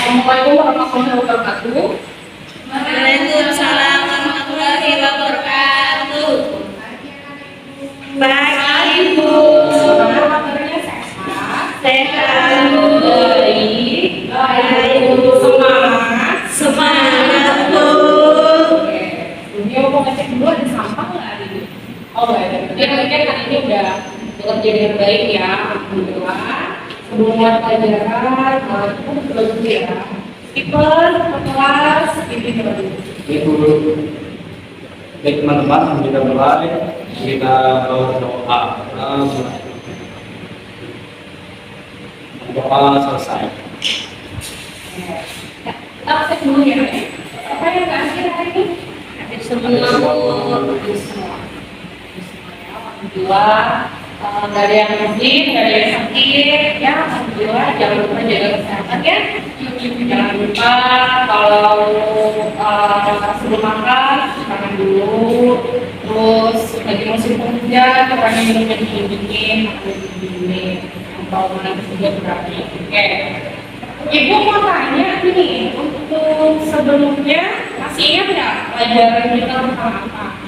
Assalamualaikum warahmatullahi wabarakatuh. Waalaikumsalam warahmatullahi wabarakatuh. Baik Ibu. Kabarnya sehat? Sehat Bu. Baik Bu. Semangat Bu. Oke. Dia mau ngecek dulu ada sampah nggak hari ini? Oh nggak ada. Dia mungkin hari ini udah bekerja dengan baik ya. Alhamdulillah. Sebelum mulai pelajaran, kita betul dulu ya. Skipper, kelas, ini dulu. Itu baik teman-teman, kita mulai, kita berdoa. Doa selesai. Kita cek dulu ya. Apa yang nggak hadir hari ini? Hadir semua Bu. Alhamdulillah. Nggak ada yang izin, nggak ada yang sakit, ya alhamdulillah. Jangan lupa jaga kesehatan ya. Jangan lupa kalau sebelum makan cuci tangan dulu. Terus lagi musim penghujan, pokoknya minum yang dingin, makan yang dingin. Kalau mana juga berarti. Oke. Ibu mau tanya nih, untuk sebelumnya masih ingat nggak pelajaran kita tentang apa?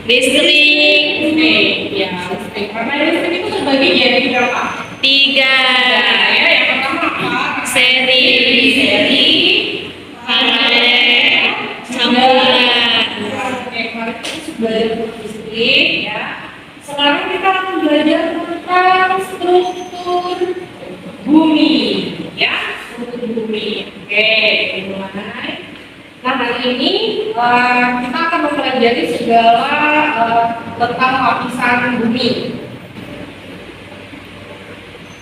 Listrik Ya, listrik. Karena listrik itu terbagi jadi berapa? 3. Ya, yang pertama apa? Seri, paralel, sambungan. Oke, kemarin kita sudah belajar listrik ya. Sekarang kita akan belajar tentang struktur bumi, ya, struktur bumi. Oke, dimulai. Nah, hari ini kita akan mempelajari segala tentang lapisan bumi.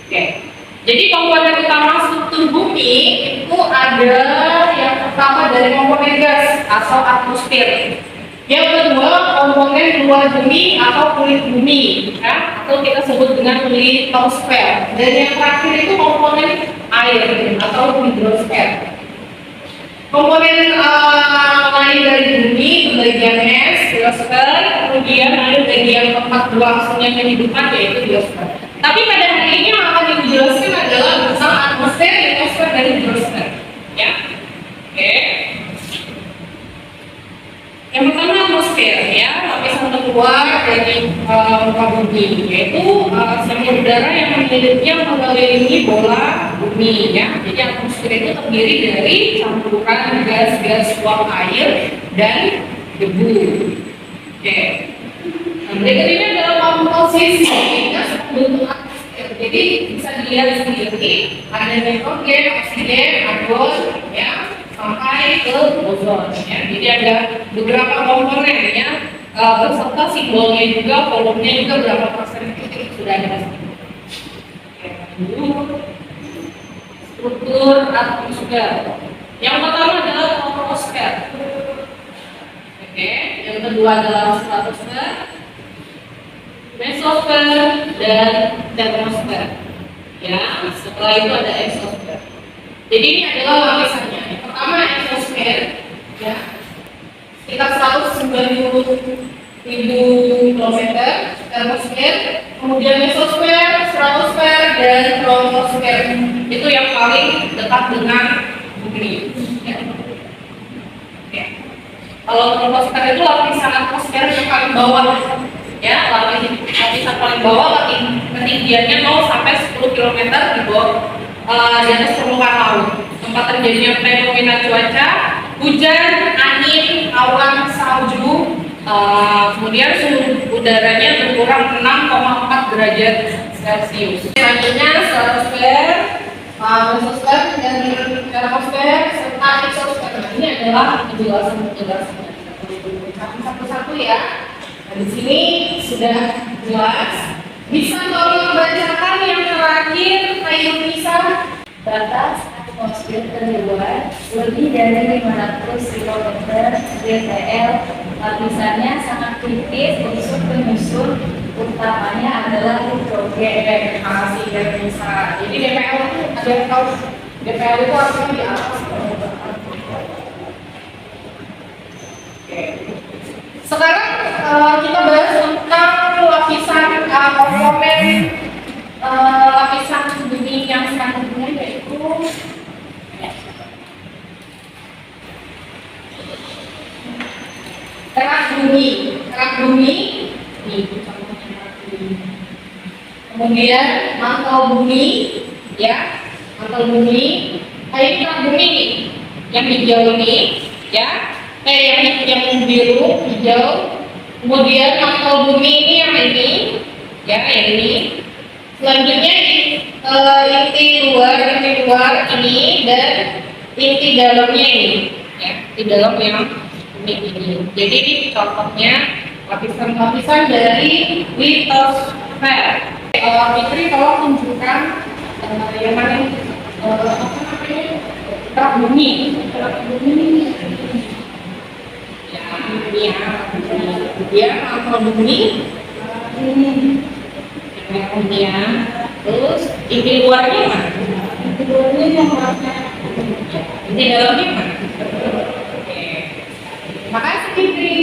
Oke, jadi komponen utama struktur bumi itu ada yang pertama dari komponen gas atau atmosfer. Yang kedua komponen luar bumi atau kulit bumi, ya, atau kita sebut dengan litosfer. Dan yang terakhir itu komponen air atau hidrosfer. Komponen lain dari bumi itu bagian es, biosfer, kemudian ada bagian tempat berlangsungnya kehidupan yaitu biosfer. Tapi pada hari ini yang akan dijelaskan adalah tentang atmosfer, litosfer, dan hidrosfer. Ya, oke. Yang pertama atmosfer, ya, lapisan terluar dari muka bumi, yaitu sumber udara yang menyelipnya mengelilingi bola bumi, ya. Jadi atmosfer itu terdiri dari campuran gas-gas uap air dan debu. Oke. Nah, berikut ini adalah komposisi gas bentuk atmosfer. Jadi bisa dilihat sendiri ada nitrogen, oksigen, argon, ya, sampai ke ozon, ya. Jadi ada beberapa komponen ya, beserta simbolnya juga, volumenya juga berapa persen itu sudah ada di sini. Struktur atmosfer. Yang pertama adalah troposfer. Oke, yang kedua adalah stratosfer, mesosfer, dan termosfer. Ya, setelah itu ada exosfer. Jadi ini adalah lapisannya. Yang pertama exosfer, ya, sekitar 190.000 kilometer, termosfer, kemudian mesosfer, stratosfer, dan troposfer. Itu yang paling dekat dengan bumi. Ya. Oke. Kalau troposfer itu lapisan atmosfer yang paling bawah, ya, lapisan paling bawah, ketinggiannya 0 sampai 10 km di bawah di atas permukaan laut. Tempat terjadinya fenomena cuaca, hujan, angin, awan, salju, kemudian suhu udaranya berkurang 6,4 derajat Celcius. Selanjutnya stratosfer, mesosfer, dan termosfer serta exosfer. Nah, ini adalah penjelasan-penjelasannya. Satu-satu ya. Nah, di sini sudah jelas. Bisa tolong bacakan yang terakhir, Kak Bisa. Batas atmosfer terluar lebih dari 500 km dpl. Lapisannya sangat tipis, unsur-penyusun utamanya adalah hidrogen. Masih bisa. Jadi DPL itu ada yang tahu DPL itu artinya di atas. Oke. Sekarang kita bahas tentang lapisan komponen lapisan bumi yang sangat umum, yaitu bumi. Kerak bumi, nih contohnya kerak bumi. Kemudian mantel bumi, ya, mantel bumi. Ini kerak bumi nih, yang hijau ini, ya, yang biru, hijau. Kemudian mantel bumi ini yang ini, ya, yang ini. Selanjutnya inti luar ini dan inti dalamnya ini, ya, di dalam yang ini. Jadi ini contohnya lapisan-lapisan dari litosfer. Fitri tolong tunjukkan yang mana apa namanya kerak bumi. Ya, ini ya. Kemudian mantel bumi ini. Merahnya, terus inti luarnya mana? Inti luarnya yang warna, inti dalamnya mana? Oke, makasih Fitri.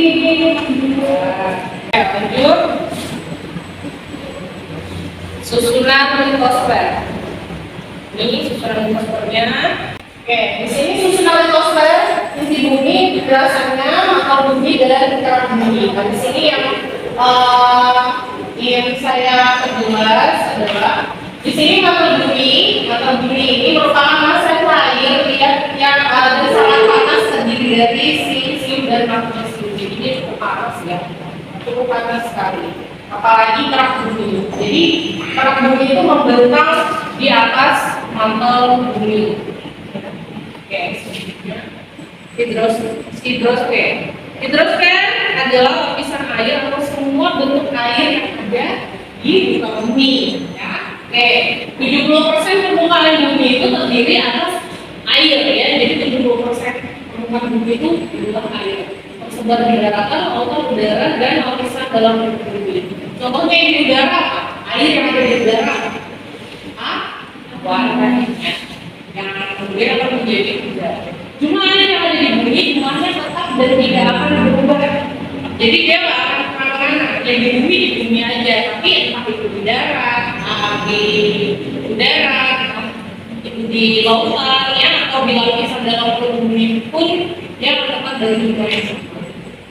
Lanjut, susunan litosfer. Ini susunan litosfernya. Oke, di sini susunan litosfer inti bumi, dasarnya mantel bumi dan kerak bumi. Nah, di sini yang saya perjelas adalah di sini mantel bumi ini merupakan massa air yang ada sangat panas, terdiri dari silisium dan magnesium. Jadi dia cukup panas ya, cukup panas sekali. Apalagi kerak bumi. Jadi kerak bumi itu membentang di atas mantel bumi. Oke, selanjutnya hidrosfer. Hidrosfer adalah lapisan air atau semua bentuk air yang ada di muka bumi. Ya. Oke, 70% permukaan bumi itu terdiri atas air ya. Jadi 70% permukaan bumi itu adalah air. Tersebar di daratan, lautan, udara, dan lapisan dalam bumi. Contohnya di udara apa? Air yang ada di udara. Warnanya. Yang kemudian akan menjadi udara. Jumlah air yang ada di bumi jumlahnya tetap dan tidak akan berubah. Jadi dia nggak akan kemana-mana. Yang di bumi aja. Tapi entah itu di darat, itu di lautan, ya, atau di lapisan dalam bumi pun dia akan tetap dari jumlah yang sama.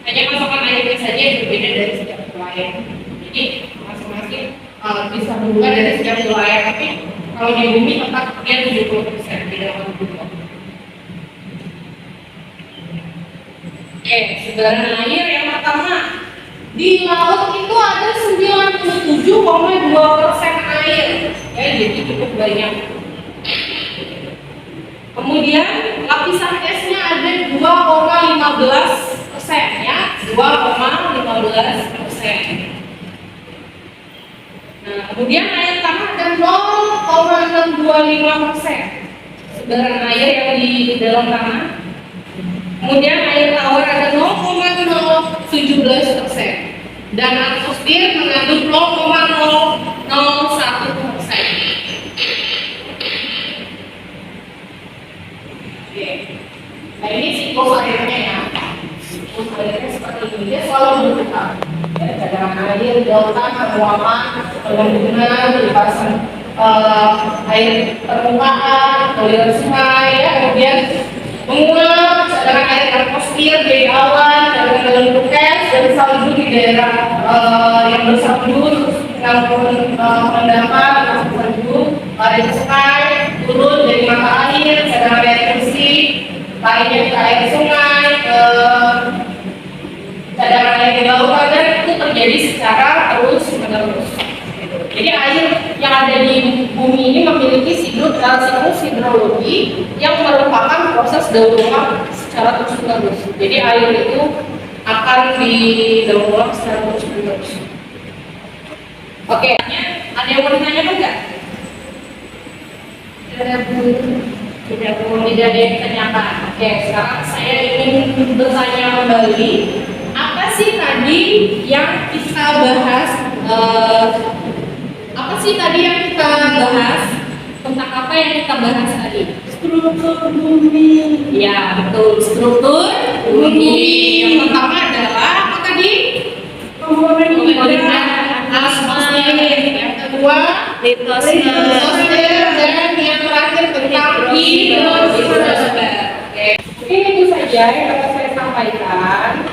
Hanya pasokan airnya saja yang berbeda dari setiap wilayah. Jadi masing-masing bisa berubah dari setiap wilayah. Tapi kalau di bumi tetap dia 70% di dalam bumi. Sebaran air yang pertama di laut itu ada 97,2% air, ya, jadi cukup banyak. Kemudian lapisan esnya ada 2,15%, ya, 2,15%. Nah, kemudian air tanah ada 0,625%, sebaran air yang di dalam tanah. Kemudian air tawar ada 0,017% dan atmosfer mengandung 0,001%. Oke. Nah, ini siklus airnya ya. Siklus airnya seperti ini, dia selalu berputar. Ya, cadangan air, lautan, penguapan, pengembangan, limpasan air permukaan, aliran sungai, ya, kemudian menguap cadangan air atmosfer dari awan, cadangan dalam bukit dan salju di daerah yang bersambut, pendapat, salju, air sungai turun dari mata air, cadangan air bersih, lainnya ke air sungai, cadangan air di lautan, dan itu terjadi secara terus menerus. Jadi air yang ada di bumi ini memiliki siklus hidrologi yang merupakan proses daur ulang secara terus menerus. Jadi air itu akan didaur ulang secara terus menerus. Oke, ada yang mau ditanyakan nggak? Tidak ada yang ditanyakan. Oke, sekarang saya ingin bertanya kembali, apa sih tadi yang kita bahas? Apa sih tadi yang kita bahas? Tentang apa yang kita bahas tadi? Struktur bumi. Ya, betul. Struktur bumi. Yang pertama adalah apa tadi? Komponen atmosfer. Yang kedua, litosfer. Dan yang terakhir tentang hidrosfer. Oke. Mungkin itu saja yang dapat saya sampaikan.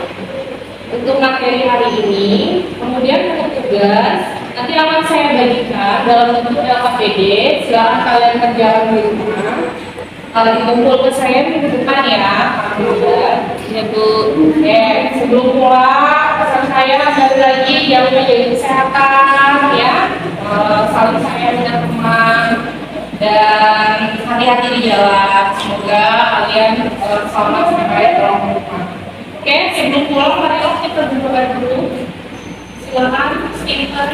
untuk materi hari ini. Kemudian untuk tugas nanti akan saya bagikan dalam bentuk LKPD. Silakan kalian kerjakan di rumah. Kalau dikumpul ke saya minggu depan ya, Alhamdulillah. Ya Bu. Oke, sebelum pulang pesan saya sekali lagi jangan menjaga kesehatan ya. Saling sayang dengan teman dan hati-hati di jalan. Semoga kalian selamat sampai pulang rumah. Oke, sebelum pulang marilah kita berdoa dulu. Silakan speaker.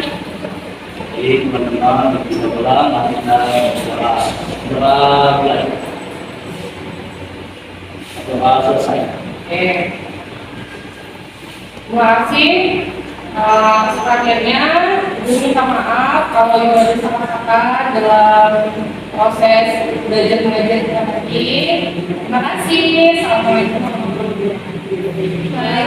Jadi teman-teman bisa pulang, nanti kita belajar. Doa selesai. Oke. Terima kasih. Selanjutnya, Ibu minta maaf kalau Ibu ada salah kata dalam proses belajar mengajar kita tadi. Terima kasih. Assalamualaikum warahmatullahi wabarakatuh.